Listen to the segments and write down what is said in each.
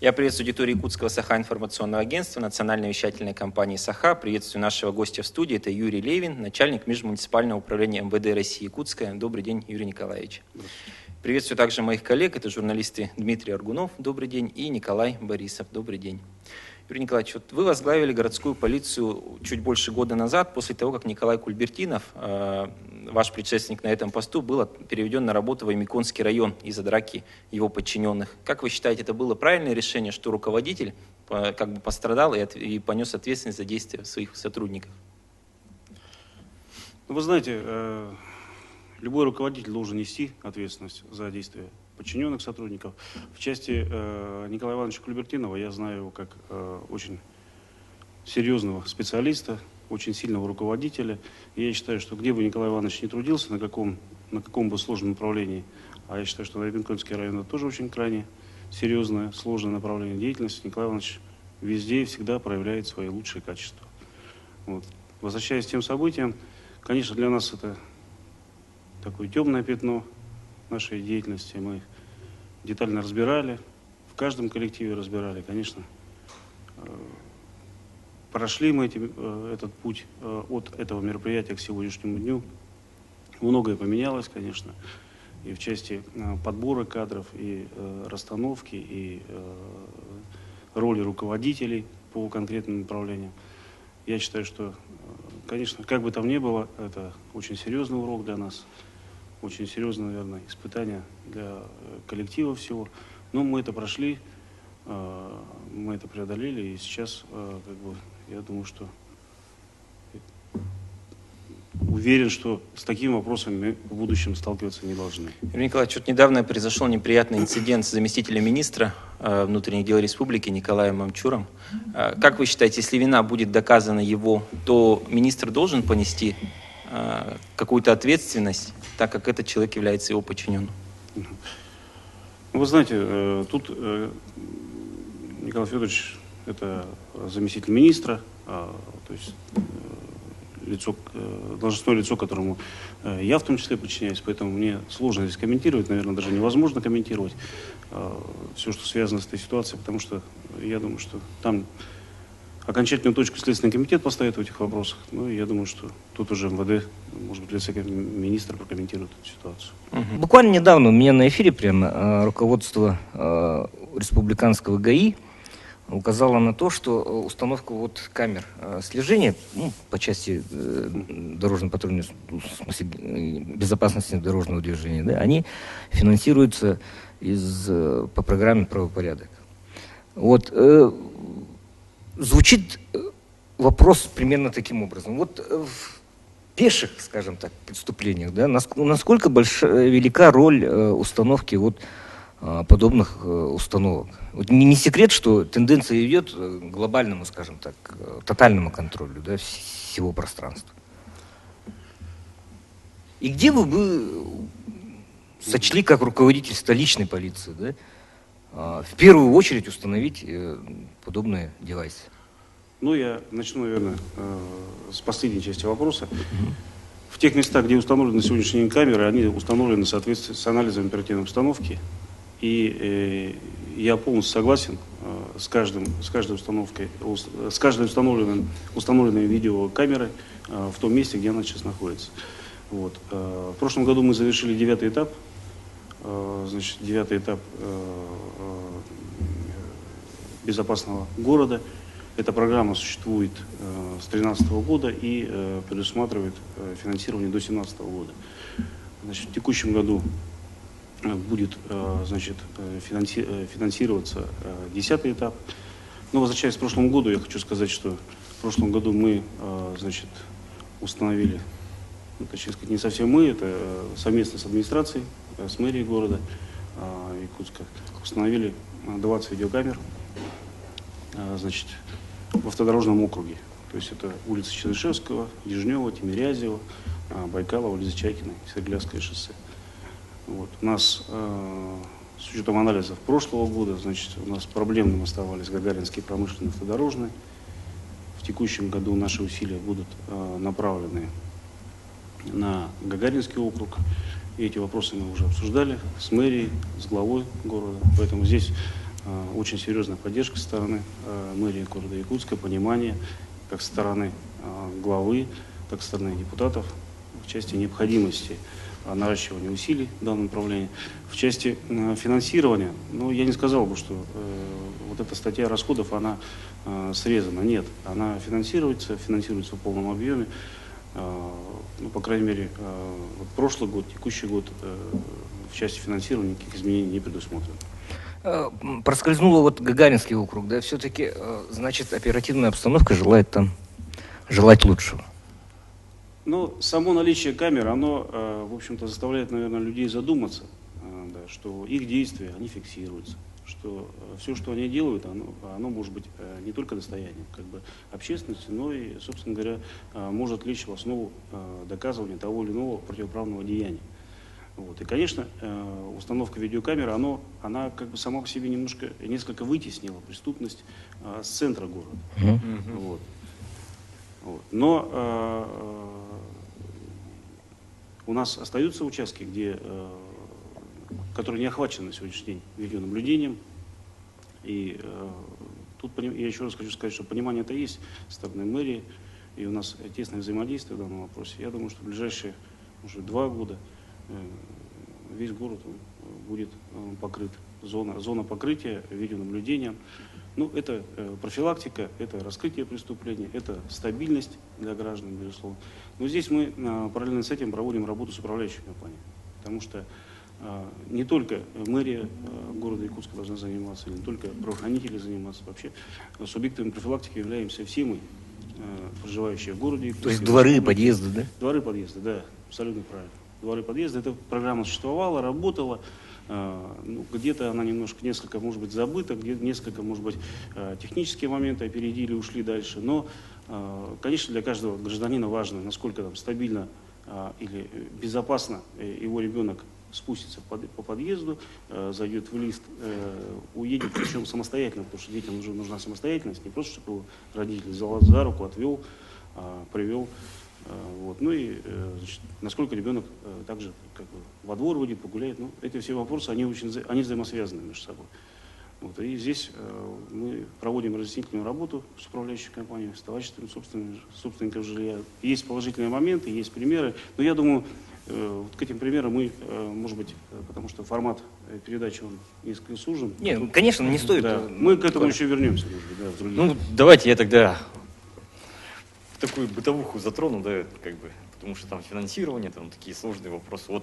Я приветствую аудиторию Якутского Саха-информационного агентства, национальной вещательной компании «Саха». Приветствую нашего гостя в студии. Это Юрий Левин, начальник межмуниципального управления МВД России Якутская. Добрый день, Юрий Николаевич. Приветствую также моих коллег. Это журналисты Дмитрий Аргунов. Добрый день. И Николай Борисов. Добрый день. Юрий Николаевич, вот вы возглавили городскую полицию чуть больше года назад, после того, как Николай Кульбертинов, ваш предшественник на этом посту, был переведен на работу в Аймиконский район из-за драки его подчиненных. Как вы считаете, это было правильное решение, что руководитель как бы пострадал и понес ответственность за действия своих сотрудников? Вы знаете, любой руководитель должен нести ответственность за действия подчиненных сотрудников. В части Николая Ивановича Кульбертинова я знаю его как очень серьезного специалиста, очень сильного руководителя. И я считаю, что где бы Николай Иванович не трудился, на каком бы сложном направлении, а я считаю, что Аймиконский район это тоже очень крайне серьезное, сложное направление деятельности, Николай Иванович везде и всегда проявляет свои лучшие качества. Вот. Возвращаясь к тем событиям, конечно, для нас это такое темное пятно нашей деятельности. Мы их детально разбирали, в каждом коллективе разбирали, конечно. Прошли мы этот путь от этого мероприятия к сегодняшнему дню. Многое поменялось, конечно, и в части подбора кадров, и расстановки, и роли руководителей по конкретным направлениям. Я считаю, что, конечно, как бы там ни было, это очень серьезный урок для нас. Очень серьезное, наверное, испытание для коллектива всего. Но мы это прошли, мы это преодолели, и сейчас, я думаю, что уверен, что с такими вопросами мы в будущем сталкиваться не должны. Юрий Николаевич, вот недавно произошел неприятный инцидент с заместителем министра внутренних дел республики Николаем Мамчуром. Как вы считаете, если вина будет доказана его, то министр должен понести какую-то ответственность, так как этот человек является его подчиненным? Вы знаете, тут Николай Федорович – это заместитель министра, то есть должностное лицо, которому я в том числе подчиняюсь, поэтому мне сложно здесь комментировать, наверное, даже невозможно комментировать все, что связано с этой ситуацией, потому что я думаю, что там окончательную точку Следственный комитет поставит в этих вопросах. Ну, я думаю, что тут уже МВД, может быть, в лице министра прокомментирует эту ситуацию. Буквально недавно у меня на эфире прямо руководство республиканского ГАИ указало на то, что установка вот камер слежения по части дорожно-патрульной, в смысле безопасности дорожного движения, да, они финансируются по программе «Правопорядок». Вот. Звучит вопрос примерно таким образом. Вот в пеших, скажем так, преступлениях, да, насколько велика роль установки вот подобных установок? Вот не секрет, что тенденция идет к глобальному, скажем так, тотальному контролю, да, всего пространства. И где вы сочли, как руководитель столичной полиции, да, в первую очередь установить подобные девайсы? Ну, я начну, наверное, с последней части вопроса. В тех местах, где установлены на сегодняшний день камеры, они установлены в соответствии с анализом оперативной обстановки. И я полностью согласен с каждой установкой, с каждой установленной видеокамерой в том месте, где она сейчас находится. Вот. В прошлом году мы завершили 9-й этап. Значит, 9-й этап безопасного города. Эта программа существует с 2013 года и предусматривает финансирование до 2017 года. Значит, в текущем году будет, значит, финансироваться 10-й этап. Но возвращаясь к прошлому году, я хочу сказать, что в прошлом году мы, значит, установили, точнее сказать, не совсем мы, это совместно с администрацией, с мэрией города Якутска, установили 20 видеокамер, значит, в автодорожном округе. То есть это улица Чернышевского, Дежнева, Тимирязева, Байкалова, Лизачакиной, Свердлявское шоссе. Вот. У нас, с учетом анализов прошлого года, значит, у нас проблемным оставались Гагаринские промышленные автодорожные. В текущем году наши усилия будут направлены на Гагаринский округ. И эти вопросы мы уже обсуждали с мэрией, с главой города. Поэтому здесь очень серьезная поддержка со стороны мэрии города Якутска, понимание как со стороны главы, так и со стороны депутатов в части необходимости наращивания усилий в данном направлении. В части финансирования, ну, я не сказал бы, что вот эта статья расходов, она срезана. Нет, она финансируется в полном объеме. Ну, по крайней мере, вот прошлый год, текущий год в части финансирования никаких изменений не предусмотрено. Проскользнуло вот Гагаринский округ, да, все-таки, значит, оперативная обстановка желать лучшего. Ну, само наличие камер, оно, в общем-то, заставляет, наверное, людей задуматься, да, что их действия, они фиксируются, что все, что они делают, оно может быть не только достоянием как бы общественности, но и, собственно говоря, может лечь в основу доказывания того или иного противоправного деяния. Вот. И, конечно, установка видеокамеры, она как бы сама по себе несколько вытеснила преступность с центра города. Вот. Вот. Но у нас остаются участки, которые не охвачены на сегодняшний день видеонаблюдением. И тут я еще раз хочу сказать, что понимание-то есть со стороны мэрии, и у нас тесное взаимодействие в данном вопросе. Я думаю, что в ближайшие уже 2 года весь город будет покрыт. Зона покрытия видеонаблюдением. Ну, это профилактика, это раскрытие преступлений, это стабильность для граждан, безусловно. Но здесь мы параллельно с этим проводим работу с управляющей компанией. Потому что не только мэрия города Якутска должна заниматься, или не только правоохранители заниматься. Вообще субъектами профилактики являемся все мы, проживающие в городе Якутске. То есть дворы, подъезды, да? Дворы, подъезды, да, абсолютно правильно. Дворы, подъезды. Эта программа существовала, работала. Ну, где-то она несколько, может быть, забыта, где-то несколько, может быть, технические моменты опередили, ушли дальше. Но, конечно, для каждого гражданина важно, насколько там стабильно или безопасно его ребенок спустится по подъезду, зайдет в лифт, уедет, причем самостоятельно, потому что детям нужна самостоятельность, не просто, чтобы его родитель взял за руку, отвел, привел. Вот. Ну и значит, насколько ребенок также как бы, во двор выйдет, погуляет. Ну, эти все вопросы, они взаимосвязаны между собой. Вот. И здесь мы проводим разъяснительную работу с управляющей компанией, с товариществом собственников жилья. Есть положительные моменты, есть примеры. Но я думаю, вот к этим примерам мы, может быть, потому что формат передачи он несколько сужен. Нет, тут, конечно, не стоит. Да, мы к этому еще вернемся, может быть, да, в других. Ну, давайте я тогда такую бытовуху затрону, да, как бы, потому что там финансирование, там такие сложные вопросы. Вот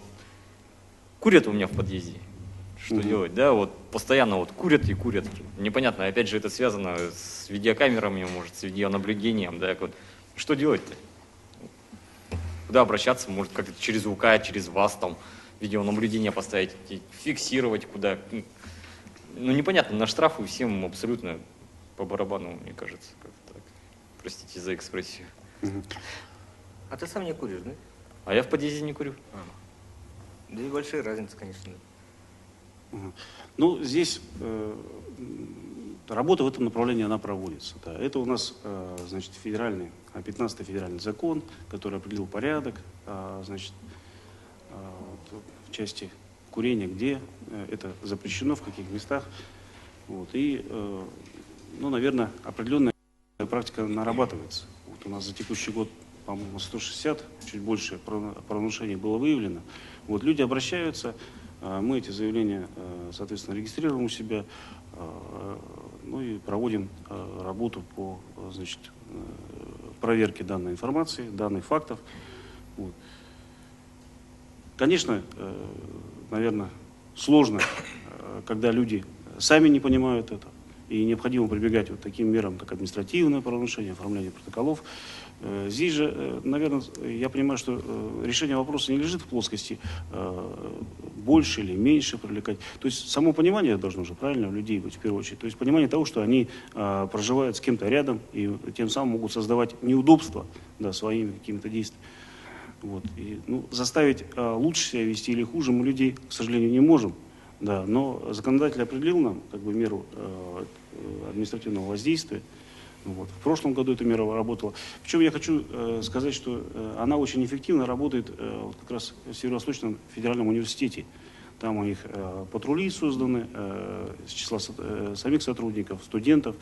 курят у меня в подъезде. Что делать, да, вот постоянно вот курят и курят. Непонятно, опять же, это связано с видеокамерами, может, с видеонаблюдением, да, вот. Что делать-то? Куда обращаться, может, как-то через УК, через вас, там, видеонаблюдение поставить, фиксировать куда. Ну, непонятно, на штрафы всем абсолютно по барабану, мне кажется, как-то так. Простите за экспрессию. А ты сам не куришь, да? А я в подъезде не курю. Да и большая разница, конечно. Ну, здесь работа в этом направлении, она проводится. Да. Это у нас, значит, 15-й федеральный закон, который определил порядок, значит, в части курения, где это запрещено, в каких местах. Вот. И, ну, наверное, определенная практика нарабатывается. Вот у нас за текущий год, по-моему, 160, чуть больше правонарушений было выявлено. Вот люди обращаются, мы эти заявления, соответственно, регистрируем у себя, ну и проводим работу по, значит, проверке данной информации, данных фактов. Вот. Конечно, наверное, сложно, когда люди сами не понимают это, и необходимо прибегать вот таким мерам, как административное правонарушение, оформление протоколов. Здесь же, наверное, я понимаю, что решение вопроса не лежит в плоскости больше или меньше привлекать. То есть само понимание должно же правильно у людей быть в первую очередь. То есть понимание того, что они проживают с кем-то рядом и тем самым могут создавать неудобства, да, своими какими-то действиями. Вот. И, ну, заставить лучше себя вести или хуже мы людей, к сожалению, не можем. Да, но законодатель определил нам как бы меру административного воздействия. Вот. В прошлом году эта мера работала. Причем я хочу сказать, что она очень эффективно работает вот как раз в Северо-Восточном федеральном университете. там у них патрули созданы с числа самих сотрудников, студентов.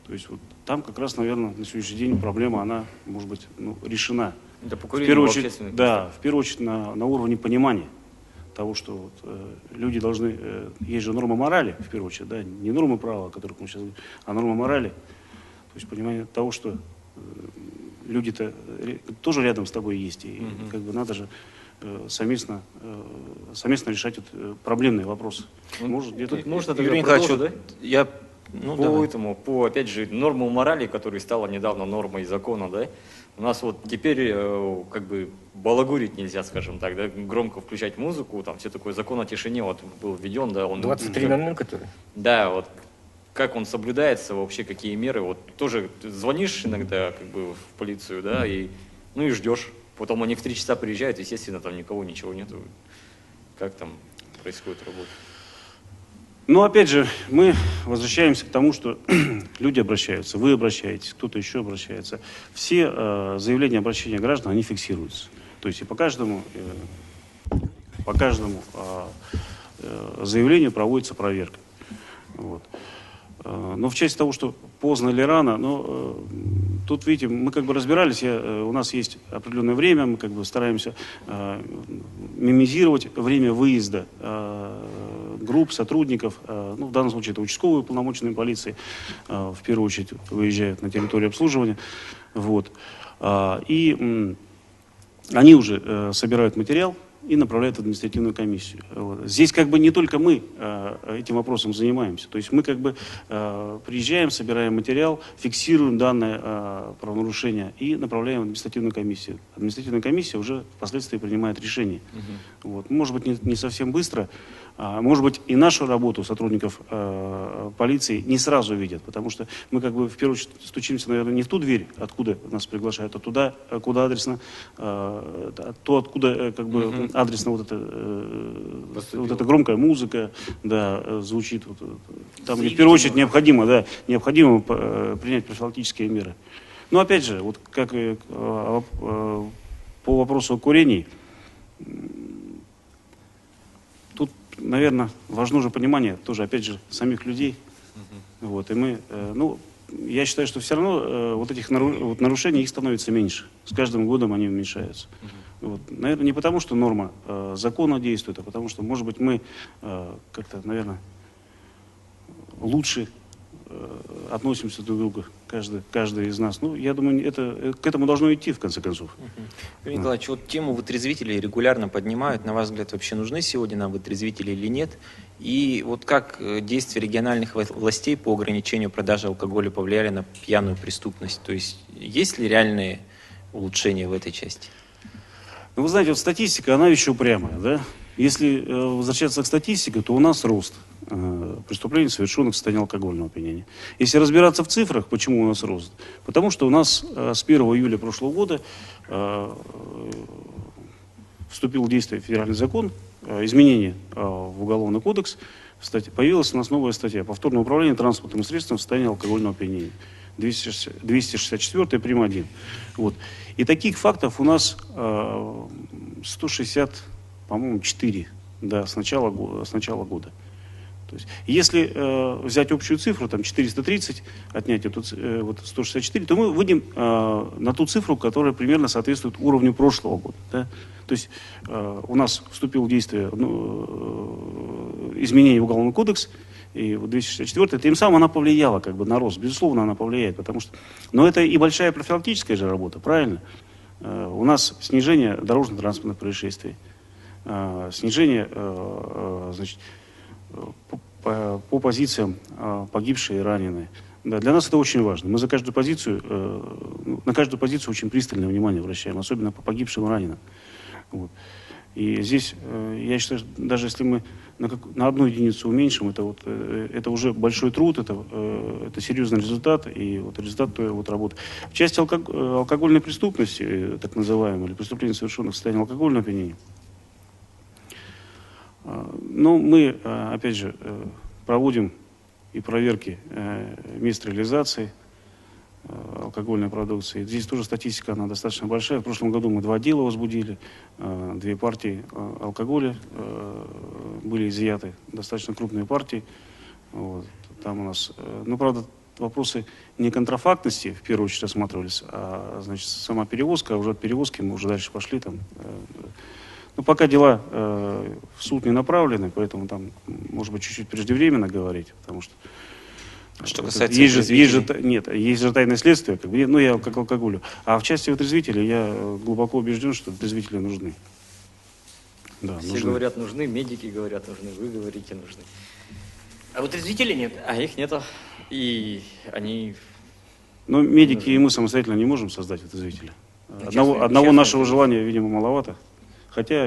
То есть вот там как раз, наверное, на сегодняшний день проблема, она, может быть, решена. Это по В курению первую в очередь, общественных да, в первую очередь на уровне понимания того, что вот, люди должны, есть же норма морали, в первую очередь, да, не норма права, о которых мы сейчас говорим, а норма морали. То есть понимание того, что люди-то тоже рядом с тобой есть, и как бы надо же совместно решать вот, проблемные вопросы. Может, где-то... Можно тогда Юрий Николаевич, продолжить, вот да? я... Опять же, норму морали, которая стала недавно нормой закона, да, у нас вот теперь как бы балагурить нельзя, скажем так, да, громко включать музыку, там все такое, закон о тишине вот был введен, да, он... 23:00, который? Да, вот как он соблюдается, вообще какие меры, вот тоже ты звонишь иногда как бы в полицию, да, и, ну и ждешь, потом они в 3 часа приезжают, естественно, там никого, ничего нету, как там происходит работа? Но опять же, мы возвращаемся к тому, что люди обращаются, вы обращаетесь, кто-то еще обращается. Все заявления, обращения граждан, они фиксируются. То есть и по каждому заявлению проводится проверка. Вот. Но в части того, что поздно или рано, но тут, видите, мы как бы разбирались, у нас есть определенное время, мы как бы стараемся минимизировать время выезда групп, сотрудников, ну, в данном случае это участковые уполномоченные полиции, в первую очередь выезжают на территорию обслуживания, вот, и они уже собирают материал и направляют в административную комиссию. Вот. Здесь как бы не только мы этим вопросом занимаемся. То есть мы как бы приезжаем, собираем материал, фиксируем данное правонарушение и направляем в административную комиссию. Административная комиссия уже впоследствии принимает решение. Вот. Может быть, не совсем быстро, может быть, и нашу работу сотрудников полиции не сразу видят, потому что мы как бы в первую очередь стучимся, наверное, не в ту дверь, откуда нас приглашают, а туда, куда адресно, откуда как бы адресно вот эта громкая музыка, да, звучит. Вот, там, где в первую очередь необходимо принять профилактические меры. Но опять же, вот как и по вопросу о курении, тут, наверное, важно же понимание тоже, опять же, самих людей. Вот, и мы, ну, я считаю, что все равно вот этих нарушений их становится меньше. С каждым годом они уменьшаются. Вот. Наверное, не потому, что норма закона действует, а потому что, может быть, мы как-то, наверное, лучше относимся друг к другу, каждый из нас. Ну, я думаю, к этому должно идти, в конце концов. Юрий Николаевич, вот тему вытрезвителей регулярно поднимают. На ваш взгляд, вообще нужны сегодня нам вытрезвители или нет? И вот как действия региональных властей по ограничению продажи алкоголя повлияли на пьяную преступность? То есть есть ли реальные улучшения в этой части? Ну, вы знаете, вот статистика, она еще упрямая, да? Если возвращаться к статистике, то у нас рост преступлений, совершенных в состоянии алкогольного опьянения. Если разбираться в цифрах, почему у нас рост? Потому что у нас с 1 июля прошлого года вступил в действие федеральный закон, изменение в Уголовный кодекс, появилась у нас новая статья «Повторное управление транспортным средством в состоянии алкогольного опьянения». 264 прим. 1. Вот. И таких фактов у нас 160, по-моему, 4, да, с начала года. То есть, если взять общую цифру, там 430, отнять эту, вот 164, то мы выйдем на ту цифру, которая примерно соответствует уровню прошлого года. Да? То есть у нас вступил в действие изменение в Уголовный кодекс, и 264, тем самым она повлияла как бы на рост. Безусловно, она повлияет, потому что... Но это и большая профилактическая же работа, правильно? У нас снижение дорожно-транспортных происшествий, снижение, значит, по позициям погибшие и раненые. Да, для нас это очень важно. Мы за каждую позицию, на каждую позицию очень пристальное внимание обращаем, особенно по погибшим и раненым. Вот. И здесь, я считаю, что даже если мы на одну единицу уменьшим, это уже большой труд, это серьезный результат, и вот результат той вот работы. В части алкогольной преступности, так называемой, или преступлений, совершенных в состоянии алкогольного опьянения, ну, мы, опять же, проводим и проверки мест реализации алкогольной продукции. Здесь тоже статистика, она достаточно большая. В прошлом году мы 2 дела возбудили, 2 партии алкоголя были изъяты, достаточно крупные партии. Вот. Там у нас, ну, правда, вопросы не контрафактности в первую очередь рассматривались, а, значит, сама перевозка, а уже от перевозки мы уже дальше пошли там. Но пока дела в суд не направлены, поэтому там, может быть, чуть-чуть преждевременно говорить, потому что Что касается есть отрезвителей? есть же тайное следствие, как бы, ну, я как алкоголю. А в части отрезвителей я глубоко убежден, что отрезвители нужны. Да, Все нужны. говорят нужны, медики говорят нужны, вы говорите нужны. А вот отрезвителей нет. А их нету. И они... Но медики и мы самостоятельно не можем создать отрезвителя. Одного частные нашего люди. желания, видимо, маловато. Хотя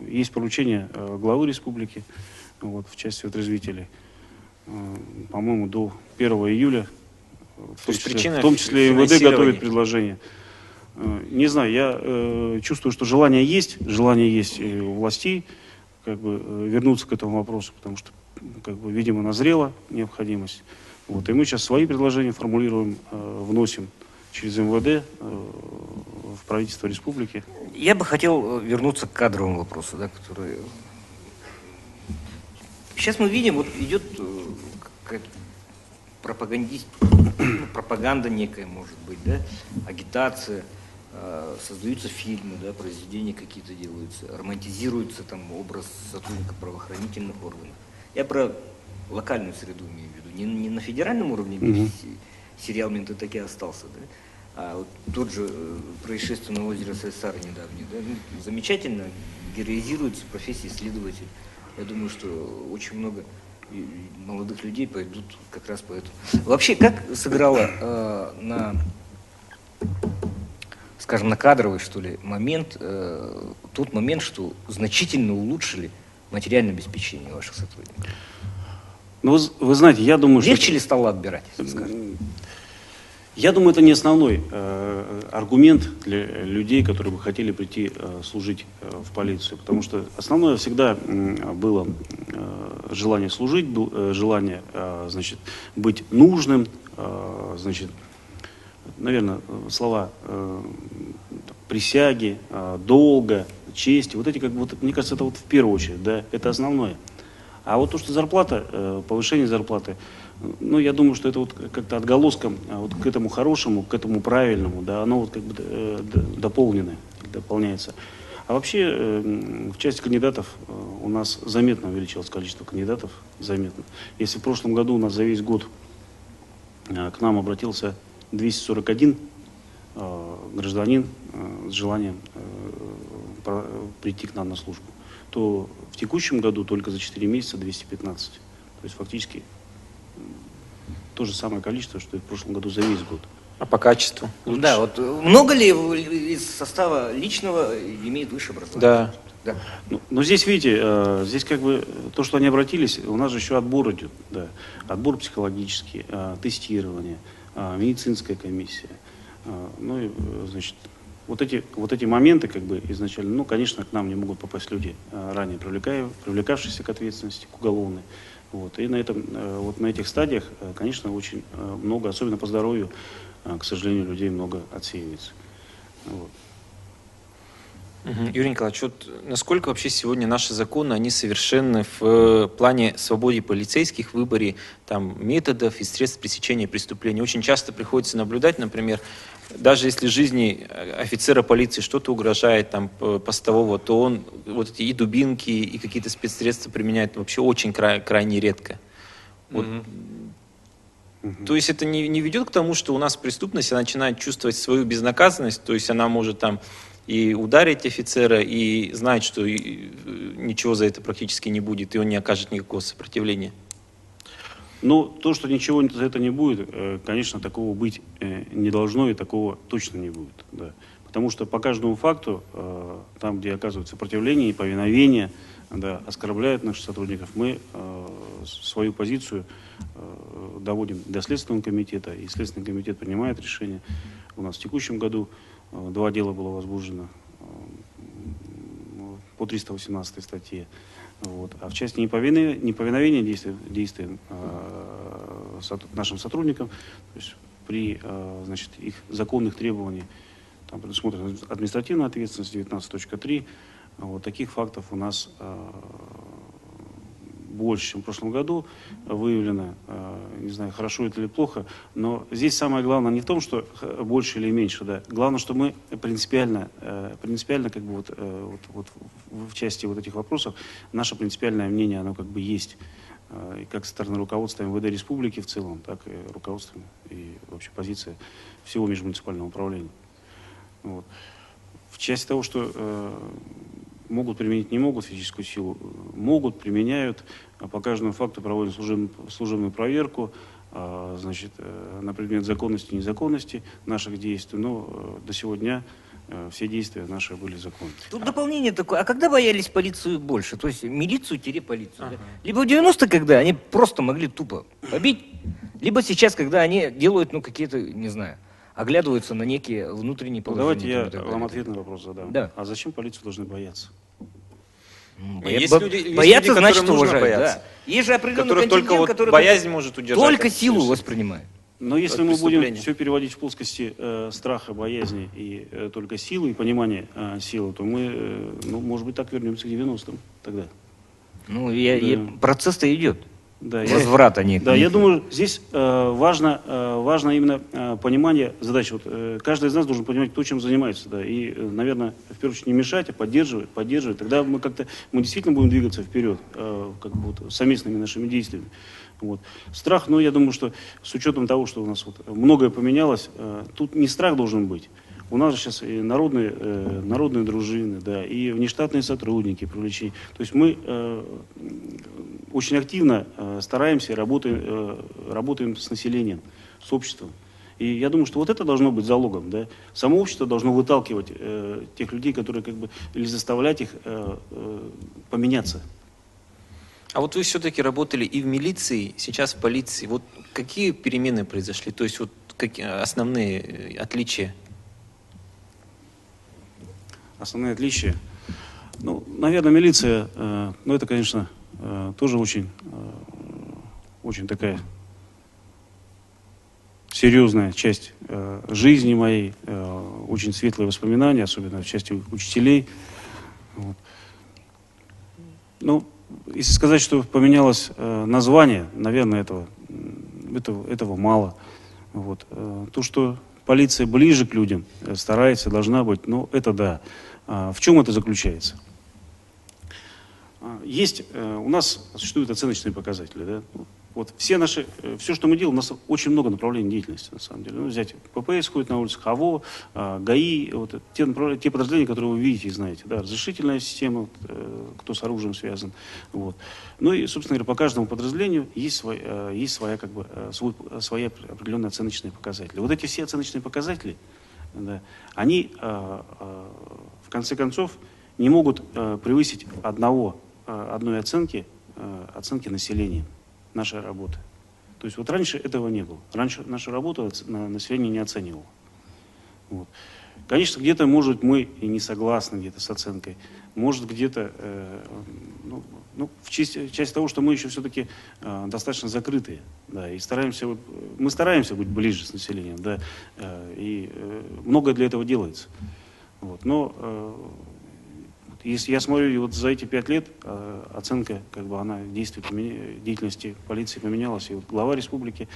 есть поручение главы республики вот, в части отрезвителей. По-моему, до 1 июля, в том числе и МВД готовит предложение. Не знаю, я чувствую, что желание есть и у властей как бы, вернуться к этому вопросу, потому что, как бы, видимо, назрела необходимость. Вот, и мы сейчас свои предложения формулируем, вносим через МВД в правительство республики. Я бы хотел вернуться к кадровому вопросу, да, который... Сейчас мы видим, вот идет какая-то пропаганда некая, может быть, да, агитация, создаются фильмы, да, произведения какие-то делаются, романтизируется там образ сотрудника правоохранительных органов. Я про локальную среду имею в виду, не на федеральном уровне, где сериал «Менты таки остался», да, а вот тот же происшествие на озере Сайсар недавнее, да, ну, замечательно героизируется профессия следователя. Я думаю, что очень много молодых людей пойдут как раз по этому. Вообще, как сыграло скажем, на кадровый, что ли, момент, тот момент, что значительно улучшили материальное обеспечение ваших сотрудников? Ну, вы знаете, я думаю, что... Легче ли стало отбирать, скажем? Я думаю, это не основной аргумент для людей, которые бы хотели прийти служить в полицию. Потому что основное всегда было желание служить, желание, значит, быть нужным, значит, наверное, слова присяги, долга, чести. Вот эти, как бы, вот, мне кажется, это вот в первую очередь, да, это основное. А вот то, что зарплата, повышение зарплаты, ну, я думаю, что это вот как-то отголоском вот к этому хорошему, к этому правильному, да, оно вот как бы дополнено, дополняется. А вообще в части кандидатов у нас заметно увеличилось количество кандидатов, заметно. Если в прошлом году у нас за весь год к нам обратился 241 гражданин с желанием прийти к нам на службу, то в текущем году только за 4 месяца 215. То есть фактически то же самое количество, что и в прошлом году за весь год. А по качеству? Лучше? Да, вот много ли из состава личного имеет высшее образование? Да. Да. Но здесь, видите, здесь как бы то, что они обратились, у нас же еще отбор идет. Да. Отбор психологический, тестирование, медицинская комиссия. Ну и, значит, вот эти моменты, как бы, изначально, ну, конечно, к нам не могут попасть люди, ранее привлекавшиеся к ответственности, к уголовной. Вот. И на вот на этих стадиях, конечно, очень много, особенно по здоровью, к сожалению, людей много отсеивается. Вот. Юрий Николаевич, вот насколько вообще сегодня наши законы, они совершенны в плане свободы полицейских в выборе там, методов и средств пресечения преступлений? Очень часто приходится наблюдать, например, даже если жизни офицера полиции что-то угрожает, там, постового, то он вот эти и дубинки, и какие-то спецсредства применяет вообще очень крайне редко. Вот. То есть это не ведет к тому, что у нас преступность она начинает чувствовать свою безнаказанность, то есть она может там и ударить офицера, и знать, что ничего за это практически не будет, и он не окажет никакого сопротивления. Но то, что ничего за это не будет, конечно, такого быть не должно, и такого точно не будет. Да. Потому что по каждому факту, там, где оказывают сопротивление и повиновение, да, оскорбляют наших сотрудников, мы свою позицию доводим до Следственного комитета, и Следственный комитет принимает решение. У нас в текущем году 2 дела было возбуждено по 318 статье. Вот. А в части неповиновения действиям нашим сотрудникам, то есть при значит, их законных требованиях, там предусмотрена административная ответственность 19.3. Вот таких фактов у нас больше, чем в прошлом году выявлено. Не знаю, хорошо это или плохо, но здесь самое главное не в том, что больше или меньше, да. Главное, что мы принципиально как бы вот в части вот этих вопросов наше принципиальное мнение, оно как бы есть. И как со стороны руководства МВД Республики в целом, так и руководством и вообще позиция всего межмуниципального управления. Вот. В части того, что могут применить, не могут физическую силу, могут, применяют. По каждому факту проводим служебную проверку, значит, на предмет законности и незаконности наших действий. Но до сего дня все действия наши были законны. Тут дополнение такое. А когда боялись полицию больше? То есть милицию-полицию? Да? Либо в 90-е, когда они просто могли тупо побить, либо сейчас, когда они делают, ну, какие-то, не знаю, оглядываются на некие внутренние положения. Давайте я вам ответ на вопрос задам. Да. А зачем полицию должны бояться? Бояться, значит, уважать. Да. Есть же определенный которых только вот который боязнь может удержать. только силу воспринимает. Но если мы будем все переводить в плоскости страха, боязни и только силы и понимания силы, то мы, ну, может быть, так вернемся к 90-м тогда. Ну, процесс-то идет. Да, Возврат они. Да, я думаю, здесь важно именно понимание задачи. Вот, каждый из нас должен понимать, кто чем занимается. Да, и, наверное, в первую очередь не мешать, а поддерживать. Тогда мы действительно будем двигаться вперед, как бы вот, совместными нашими действиями. Вот. Страх, ну, я думаю, что с учетом того, что у нас вот многое поменялось, тут не страх должен быть. У нас же сейчас и народные дружины, да, и внештатные сотрудники привлечения. То есть мы очень активно стараемся и работаем с населением, с обществом. И я думаю, что вот это должно быть залогом. Да? Само общество должно выталкивать тех людей, которые как бы, или заставлять их поменяться. А вот вы все-таки работали и в милиции, сейчас в полиции. Вот какие перемены произошли? То есть вот какие основные отличия? Основные отличия. Ну, наверное, милиция, ну, это, конечно, тоже очень такая серьезная часть жизни моей, очень светлые воспоминания, особенно в части учителей. Вот. Ну, если сказать, что поменялось название, наверное, этого мало. Вот. То, что полиция ближе к людям старается, должна быть, ну, это да. В чем это заключается? У нас существуют оценочные показатели. Да? Вот все, что мы делаем, у нас очень много направлений деятельности, на самом деле. Ну, взять ППС ходит на улицах, АВО, ГАИ, вот, те подразделения, которые вы видите и знаете. Да? Разрешительная система, кто с оружием связан. Вот. Ну и, собственно говоря, по каждому подразделению есть свои определенные оценочные показатели. Вот эти все оценочные показатели, да, они, в конце концов, не могут превысить одной оценки населения нашей работы. То есть вот раньше этого не было. Раньше нашу работу население не оценивало. Вот. Конечно, где-то, может, мы и не согласны где-то с оценкой. Может, где-то, в части того, что мы еще все-таки достаточно закрытые. Да, и мы стараемся быть ближе с населением. Да, и многое для этого делается. Вот, но если я смотрю, вот за эти 5 лет оценка, как бы она деятельности полиции поменялась. И вот глава республики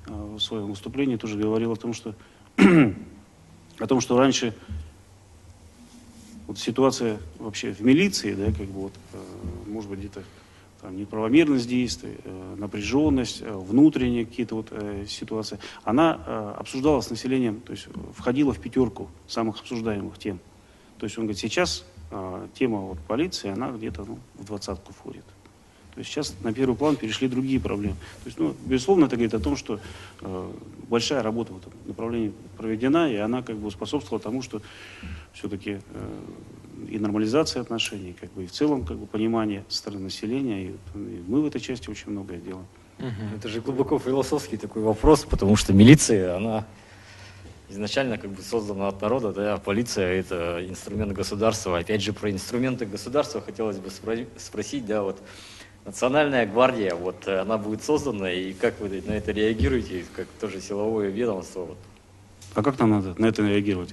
в своем выступлении тоже говорил о том, что раньше вот ситуация вообще в милиции, да, как бы вот, может быть, где-то там неправомерность действий, напряженность, внутренние какие-то вот ситуации, она обсуждалась с населением, то есть входила в 5 самых обсуждаемых тем. То есть он говорит, сейчас тема вот полиции, она где-то в 20-ку входит. То есть сейчас на первый план перешли другие проблемы. То есть, безусловно, это говорит о том, что большая работа в этом направлении проведена, и она как бы способствовала тому, что все-таки и нормализация отношений, как бы, и в целом как бы, понимание со стороны населения, и мы в этой части очень многое делаем. Это же глубоко философский такой вопрос, потому что милиция, она изначально как бы создана от народа, да, а полиция — это инструмент государства. Опять же, про инструменты государства хотелось бы спросить, да, вот Национальная гвардия, вот она будет создана, и как вы на это реагируете, как тоже силовое ведомство? Вот. А как нам надо на это реагировать?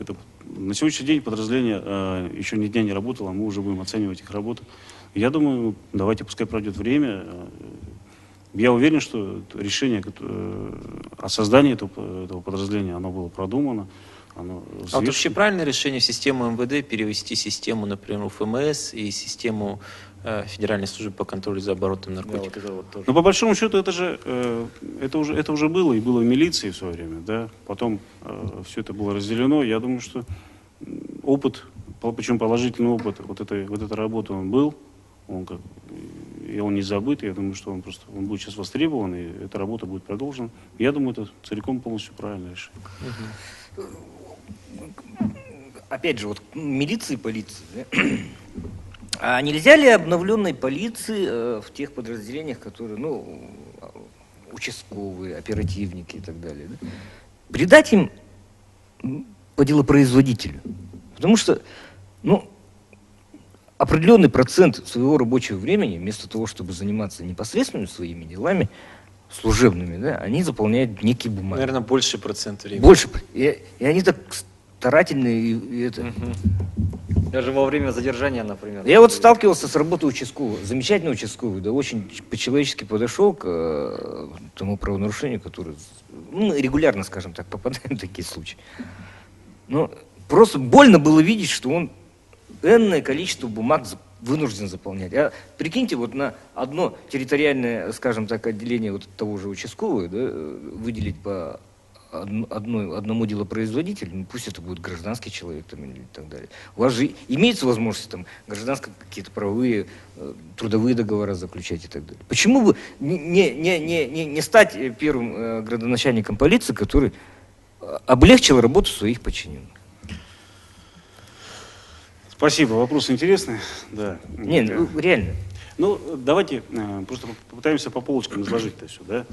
На сегодняшний день подразделение еще ни дня не работало, мы уже будем оценивать их работу. Я думаю, давайте, пускай пройдет время. Я уверен, что решение о создании этого подразделения, оно было продумано. А вот вообще правильное решение в систему МВД перевести систему, например, ФМС и систему Федеральной службы по контролю за оборотом наркотиков? Да, вот тоже. Но по большому счету это уже было, и было в милиции в свое время, да. Потом все это было разделено. Я думаю, что опыт, причем положительный опыт вот этой работы он был, и он не забыт. Я думаю, что он будет сейчас востребован, и эта работа будет продолжена. Я думаю, это целиком полностью правильное решение. Опять же, вот милиции и полиции. Да? А нельзя ли обновленной полиции в тех подразделениях, которые, участковые, оперативники и так далее, да? Придать им по делопроизводителю? Потому что, определенный процент своего рабочего времени, вместо того, чтобы заниматься непосредственно своими делами, служебными, да, они заполняют некие бумаги. Наверное, больше процент времени. Больше. И они так старательно и это. Даже во время задержания, например. Я вот сталкивался с работой участкового, замечательный участковый, да, очень по-человечески подошел к тому правонарушению, которое, регулярно, скажем так, попадаем в такие случаи. Но просто больно было видеть, что он энное количество бумаг вынужден заполнять. А прикиньте, вот на одно территориальное, скажем так, отделение вот того же участкового, да, выделить по одному делопроизводителю, пусть это будет гражданский человек там, или так далее. У вас же имеется возможность там гражданские какие-то правовые, трудовые договора заключать и так далее. Почему бы не стать первым градоначальником полиции, который облегчил работу своих подчиненных? Спасибо, вопрос интересный. Да. Реально. Давайте просто попытаемся по полочкам изложить это все. Да?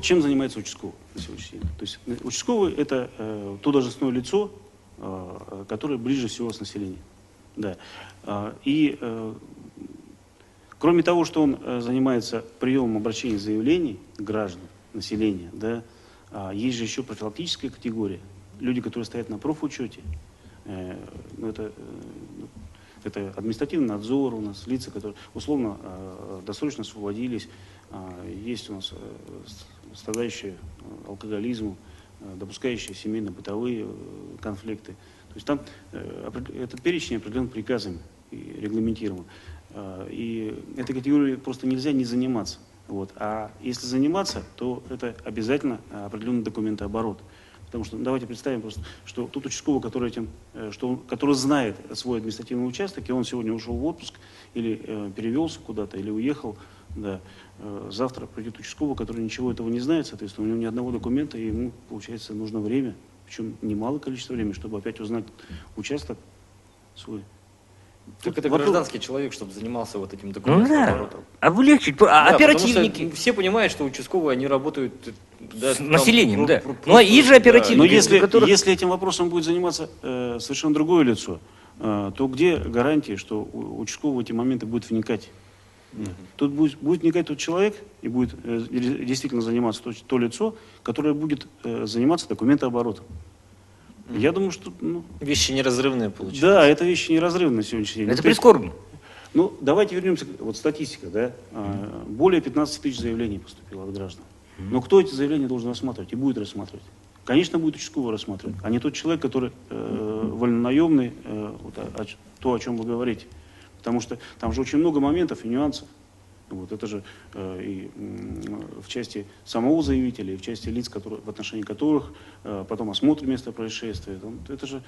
Чем занимается участковый на сегодняшний день? То есть участковый – это то должностное лицо, которое ближе всего с населением. Да. И кроме того, что он занимается приемом обращений заявлений граждан, населения, да, есть же еще профилактическая категория. Люди, которые стоят на профучете. Это административный надзор у нас, лица, которые условно досрочно освободились, есть у нас страдающие алкоголизмом, допускающие семейно-бытовые конфликты. То есть там этот перечень определен приказами и регламентирован. И этой категорией просто нельзя не заниматься. Вот. А если заниматься, то это обязательно определенный документооборот. Потому что давайте представим просто, что тот участковый, который знает свой административный участок, и он сегодня ушел в отпуск, или перевелся куда-то, или уехал, да, завтра придет участковый, который ничего этого не знает, соответственно, у него ни одного документа, и ему, получается, нужно время, причем немалое количество времени, чтобы опять узнать участок свой. Так это гражданский человек, чтобы занимался вот этим документооборотом. Облегчить. Оперативники. Все понимают, что участковые, они работают с населением, да. А есть же оперативники. Но если этим вопросом будет заниматься совершенно другое лицо, то где гарантия, что участковый в эти моменты будет вникать? Тут будет вникать тот человек и будет действительно заниматься то лицо, которое будет заниматься документооборотом. Я думаю, что... Вещи неразрывные получаются. Да, это вещи неразрывные на сегодняшний день. Это прискорбно. Давайте вернемся, статистика, да. Более 15 тысяч заявлений поступило от граждан. Но кто эти заявления должен рассматривать и будет рассматривать? Конечно, будет участковый рассматривать, а не тот человек, который вольнонаемный, то, о чем вы говорите. Потому что там же очень много моментов и нюансов. Вот это же и в части самого заявителя, и в части лиц, в отношении которых потом осмотр места происшествия. Это же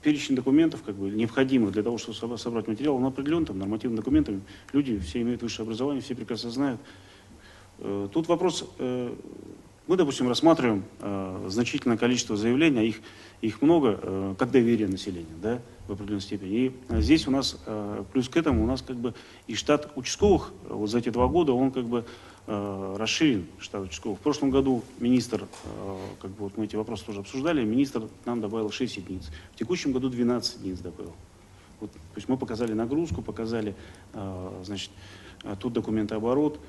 перечень документов необходимых для того, чтобы собрать материал, он определен нормативными документами. Люди все имеют высшее образование, все прекрасно знают. Тут вопрос, мы, допустим, рассматриваем значительное количество заявлений, а их много, как доверие населения, да, в определенной степени. И здесь у нас, плюс к этому, у нас и штат участковых, вот за эти 2 года, он расширен, штат участковых. В прошлом году министр, мы эти вопросы тоже обсуждали, министр нам добавил 6 единиц. В текущем году 12 единиц добавил. Вот, то есть мы показали нагрузку, показали, значит, тут документооборот,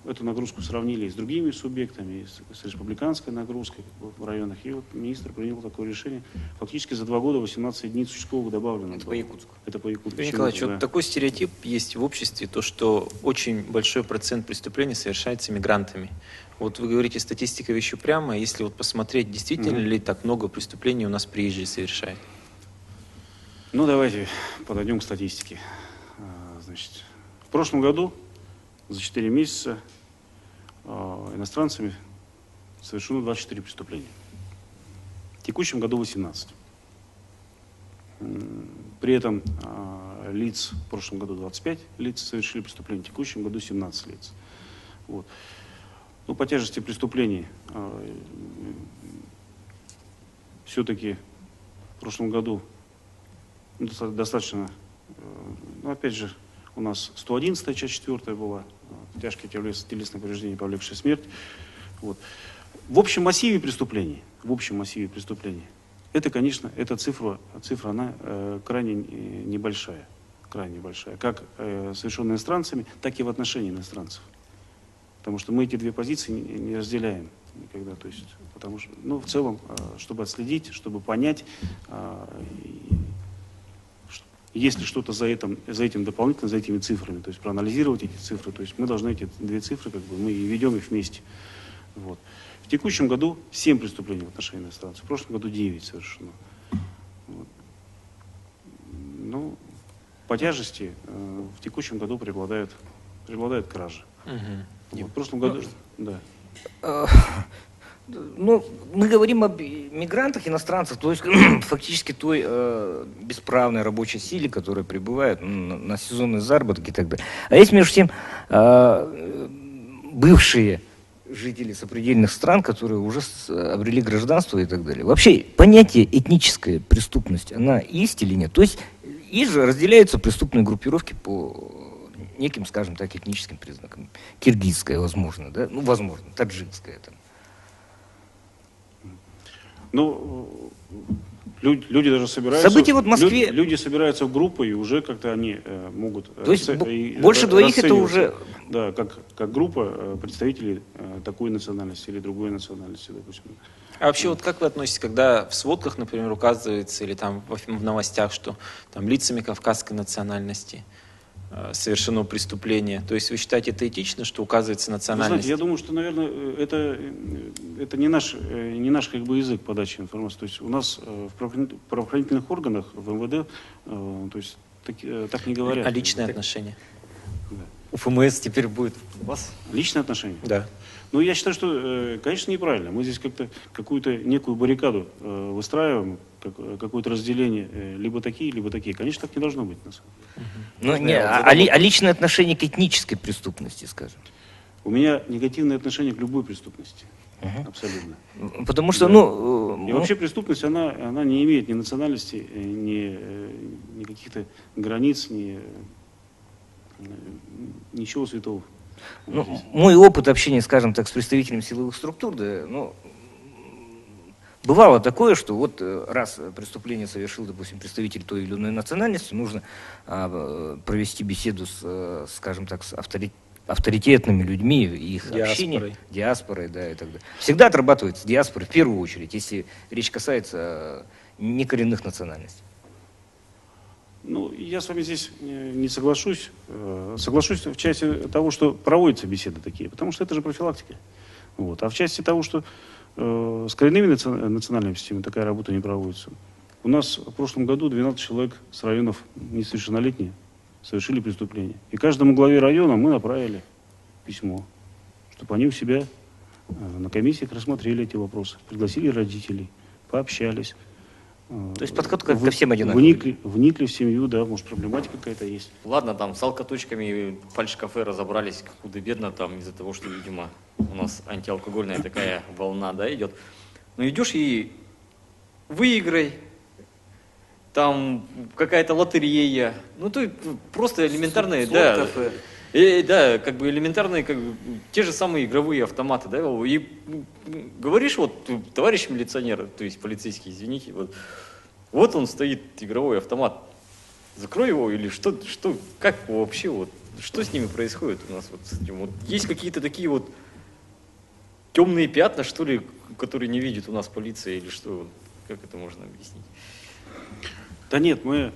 эту нагрузку сравнили с другими субъектами, с республиканской нагрузкой в районах. И вот министр принял такое решение. Фактически за 2 года 18 единиц участковых добавлено. Это по Якутску. Это по Якутску. Юрий Николаевич, Да. вот такой стереотип есть в обществе, то, что очень большой процент преступлений совершается мигрантами. Вот вы говорите, статистика вещи прямо, если вот посмотреть, действительно ли так много преступлений у нас приезжие совершают? Ну, давайте подойдем к статистике. Значит, в прошлом году за 4 месяца иностранцами совершено 24 преступления. В текущем году 18. При этом лиц в прошлом году 25 лиц совершили преступления, в текущем году 17 лиц. Вот. Ну, по тяжести преступлений все-таки в прошлом году достаточно, ну, опять же, у нас 111-я часть 4 была, тяжкие телесные повреждения, повлекшие смерть. Вот. В общем массиве преступлений, это, конечно, эта цифра она крайне небольшая, как совершенная иностранцами, так и в отношении иностранцев. Потому что мы эти две позиции не разделяем никогда. То есть, потому что, ну, в целом, чтобы отследить, чтобы понять, есть ли что-то за этим дополнительно, за этими цифрами, то есть проанализировать эти цифры. То есть мы должны эти две цифры, как бы, мы ведем их вместе. Вот. В текущем году 7 преступлений в отношении иностранцев, в прошлом году 9 совершено. Вот. Ну, по тяжести в текущем году преобладают кражи. Вот. В прошлом году, да. Ну, мы говорим об мигрантах, иностранцах, то есть фактически той бесправной рабочей силе, которая прибывает на сезонные заработки и так далее. А есть, между тем, бывшие жители сопредельных стран, которые уже обрели гражданство и так далее. Вообще, понятие этническая преступность, она есть или нет? То есть, и же разделяются преступные группировки по неким, скажем так, этническим признакам. Киргизская, возможно, да? Ну, возможно, таджикская там. Ну, люди даже собираются. События вот в Москве. Люди собираются в группы, и уже как-то они могут. То есть больше двоих это уже. Да, как группа представителей такой национальности или другой национальности, допустим. А вообще, вот как вы относитесь, когда в сводках, например, указывается, или там в новостях, что там лицами кавказской национальности совершено преступление. То есть вы считаете это этично, что указывается национальность? Вы знаете, я думаю, что, наверное, это не наш как бы язык подачи информации. То есть у нас в правоохранительных органах, в МВД, то есть так не говорят. А личные отношения? Да. У ФМС теперь будет у вас? Личные отношения? Да. Ну, я считаю, что, конечно, неправильно. Мы здесь как-то какую-то некую баррикаду выстраиваем, какое-то разделение, либо такие, либо такие. Конечно, так не должно быть, на самом деле. Ну, не, а личное отношение к этнической преступности, скажем? У меня негативное отношение к любой преступности. Абсолютно. Потому что, Да. ну... И вообще преступность, она не имеет ни национальности, ни каких-то границ, ничего святого. Ну, мой опыт общения, скажем так, с представителями силовых структур, да, ну, бывало такое, что вот раз преступление совершил, допустим, представитель той или иной национальности, нужно провести беседу с, скажем так, с авторитетными людьми, их общение, диаспорой, да, и так далее. Всегда отрабатывается диаспора в первую очередь, если речь касается некоренных национальностей. Ну, я с вами здесь не соглашусь. Соглашусь в части того, что проводятся беседы такие, потому что это же профилактика. Вот. А в части того, что с коренными национальностями такая работа не проводится. У нас в прошлом году 12 человек с районов несовершеннолетние совершили преступление. И каждому главе района мы направили письмо, чтобы они у себя на комиссиях рассмотрели эти вопросы, пригласили родителей, пообщались. То есть подход ко всем одинаковый. Вникли в семью, да, может, проблематика какая-то есть. Ладно, там с алкоточками фальш-кафе разобрались худо-бедно, там из-за того, что, видимо, у нас антиалкогольная такая волна, да, идет. Но идешь и выиграй, там какая-то лотерея, ну, то просто элементарные, да. Да, как бы элементарные, как бы, те же самые игровые автоматы, да, и говоришь, вот, товарищ милиционер, то есть полицейский, извините, вот, Вот он стоит, игровой автомат. Закрой его или как вообще, вот, что с ними происходит у нас вот с этим? Вот есть какие-то такие вот темные пятна, что ли, которые не видит у нас полиция или что? Как это можно объяснить? Да нет, мы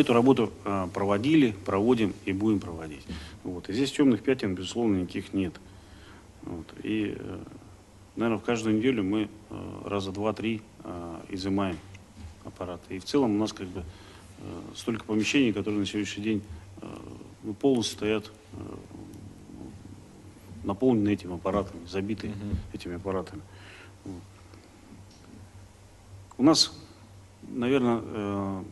эту работу проводили, проводим и будем проводить. Вот. И здесь темных пятен, безусловно, никаких нет. Вот. И, наверное, в каждую неделю мы раза 2-3 изымаем аппарат. И в целом у нас как бы столько помещений, которые на сегодняшний день полностью стоят наполнены этими аппаратами, забиты этими аппаратами. Вот. У нас, наверное,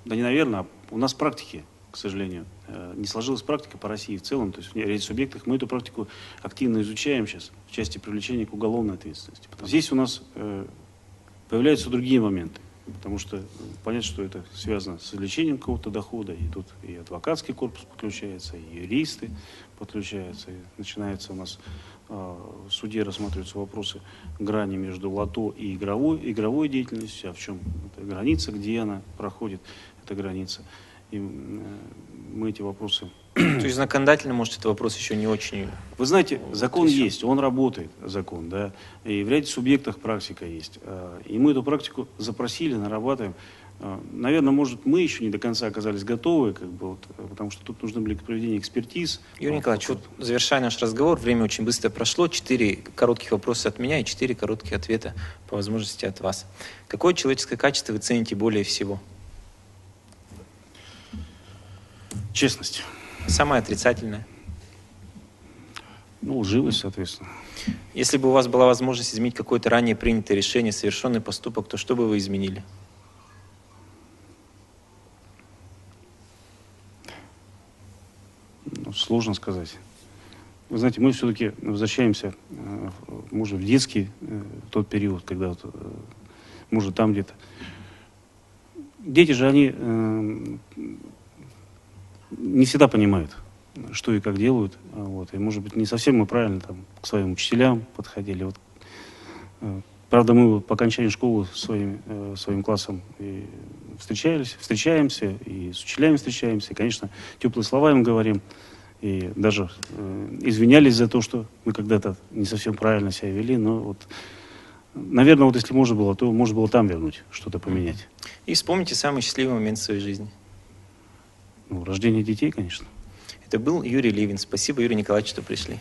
да не наверное, а у нас практики, к сожалению, не сложилась практика по России в целом, то есть в ряде субъектах мы эту практику активно изучаем сейчас в части привлечения к уголовной ответственности. Здесь у нас появляются другие моменты, потому что понятно, что это связано с извлечением какого-то дохода, и тут и адвокатский корпус подключается, и юристы подключаются, и начинается у нас в суде рассматриваются вопросы грани между лото и игровой деятельностью, а в чем эта граница, где она проходит, эта граница. И мы эти вопросы... То есть законодательно, может, этот вопрос еще не очень... Вы знаете, закон есть, он работает, закон, да, и в ряде субъектах практика есть. И мы эту практику запросили, нарабатываем. Наверное, может, мы еще не до конца оказались готовы, как бы, вот, потому что тут нужны были проведение экспертиз. Юрий Николаевич, вот, завершая наш разговор, время очень быстро прошло. 4 коротких вопроса от меня и 4 коротких ответа по возможности от вас. Какое человеческое качество вы цените более всего? Честность. Самое отрицательное? Ну, лживость, соответственно. Если бы у вас была возможность изменить какое-то ранее принятое решение, совершенный поступок, то что бы вы изменили? Ну, сложно сказать. Вы знаете, мы все-таки возвращаемся, может, в детский тот период, когда, вот, может, там где-то. Дети же, они не всегда понимают, что и как делают. Вот, и, может быть, не совсем мы правильно там, к своим учителям подходили. Вот, правда, мы по окончании школы своим классом и встречаемся, и с учителями встречаемся, и, конечно, теплые слова им говорим, и даже извинялись за то, что мы когда-то не совсем правильно себя вели, но вот, наверное, вот если можно было, то можно было там вернуть, что-то поменять. И вспомните самый счастливый момент в своей жизни. Ну, рождение детей, конечно. Это был Юрий Левин. Спасибо, Юрий Николаевич, что пришли.